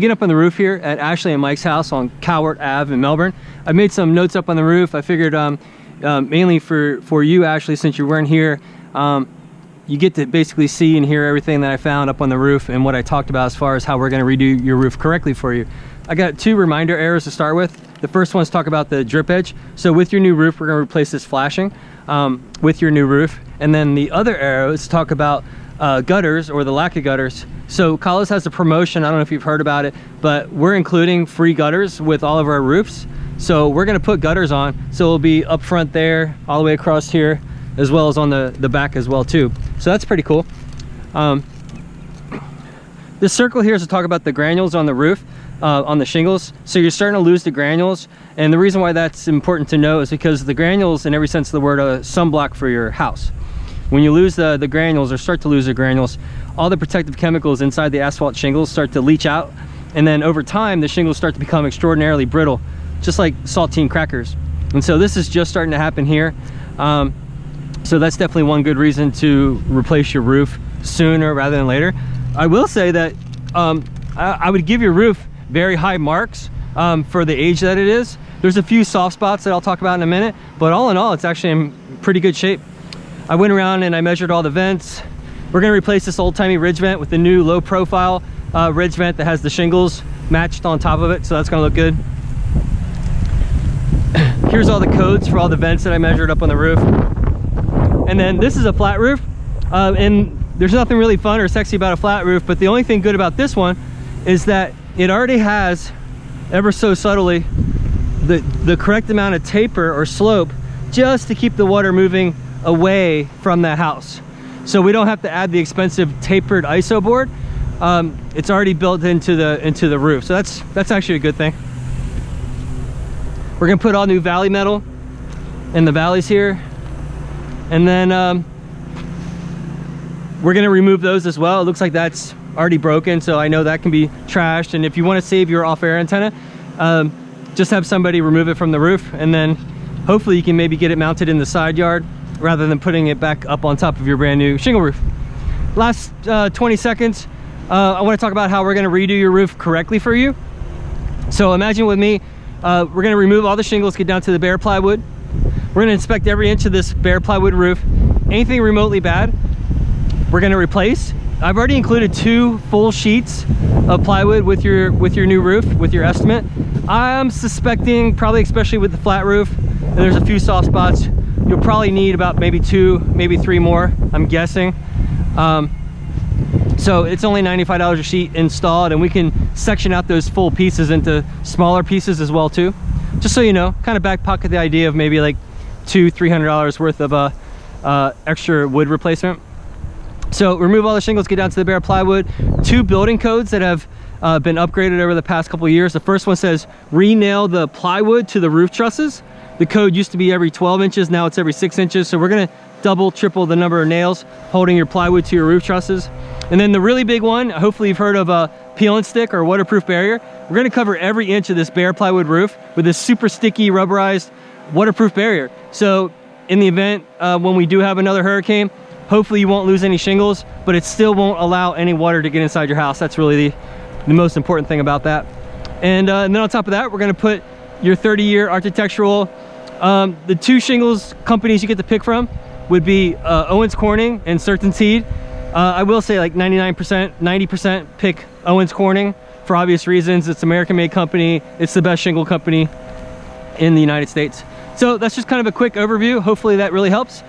Get up on the roof here at Ashley and Mike's house on Cowart Ave in Melbourne. I made some notes up on the roof. I figured mainly for you, Ashley, since you weren't here, you get to basically see and hear everything that I found up on the roof and what I talked about as far as how we're going to redo your roof correctly for you. I got 2 reminder errors to start with. The first one's talk about the drip edge. So with your new roof, we're going to replace this flashing with your new roof. And then the other arrow is talk about gutters, or the lack of gutters. So Collis has a promotion, I don't know if you've heard about it, but we're including free gutters with all of our roofs. So we're gonna put gutters on, so it'll be up front there, all the way across here, as well as on the back as well too. So that's pretty cool. This circle here is to talk about the granules on the roof, on the shingles. So you're starting to lose the granules, and the reason why that's important to know is because the granules, in every sense of the word, are a sunblock for your house. When you lose the granules, or start to lose the granules, all the protective chemicals inside the asphalt shingles start to leach out, and then over time the shingles start to become extraordinarily brittle, just like saltine crackers. And so this is just starting to happen here. So that's definitely one good reason to replace your roof sooner rather than later. I will say that I would give your roof very high marks for the age that it is. There's a few soft spots that I'll talk about in a minute, but all in all, it's actually in pretty good shape. I went around and I measured all the vents. We're gonna replace this old-timey ridge vent with the new low profile ridge vent that has the shingles matched on top of it, so that's gonna look good. Here's all the codes for all the vents that I measured up on the roof. And then this is a flat roof, and there's nothing really fun or sexy about a flat roof, but the only thing good about this one is that it already has, ever so subtly, the correct amount of taper or slope just to keep the water moving away from that house. So we don't have to add the expensive tapered ISO board. It's already built into the roof, so that's actually a good thing. We're gonna put all new valley metal in the valleys here, and then we're gonna remove those as well. It looks like that's already broken, so I know that can be trashed. And if you want to save your off-air antenna, just have somebody remove it from the roof, and then hopefully you can maybe get it mounted in the side yard rather than putting it back up on top of your brand new shingle roof. Last 20 seconds, I want to talk about how we're going to redo your roof correctly for you. So imagine with me, we're going to remove all the shingles, get down to the bare plywood. We're going to inspect every inch of this bare plywood roof. Anything remotely bad, we're going to replace. I've already included 2 full sheets of plywood with your new roof, with your estimate. I'm suspecting, probably especially with the flat roof, and there's a few soft spots, you'll probably need about maybe 2, maybe 3 more, I'm guessing. So it's only $95 a sheet installed, and we can section out those full pieces into smaller pieces as well too. Just so you know, kind of back pocket the idea of maybe like $200–300 worth of extra wood replacement. So remove all the shingles, get down to the bare plywood. 2 building codes that have been upgraded over the past couple of years. The first one says re-nail the plywood to the roof trusses. The code used to be every 12 inches, now it's every 6 inches. So we're gonna double, triple the number of nails holding your plywood to your roof trusses. And then the really big one, hopefully you've heard of a peel and stick or waterproof barrier. We're gonna cover every inch of this bare plywood roof with this super sticky, rubberized, waterproof barrier. So in the event when we do have another hurricane, hopefully you won't lose any shingles, but it still won't allow any water to get inside your house. That's really the most important thing about that. And then on top of that, we're gonna put your 30-year architectural, the 2 shingles companies you get to pick from would be Owens Corning and Certainteed. I will say like 99%, 90% pick Owens Corning for obvious reasons. It's an American-made company. It's the best shingle company in the United States. So that's just kind of a quick overview. Hopefully that really helps.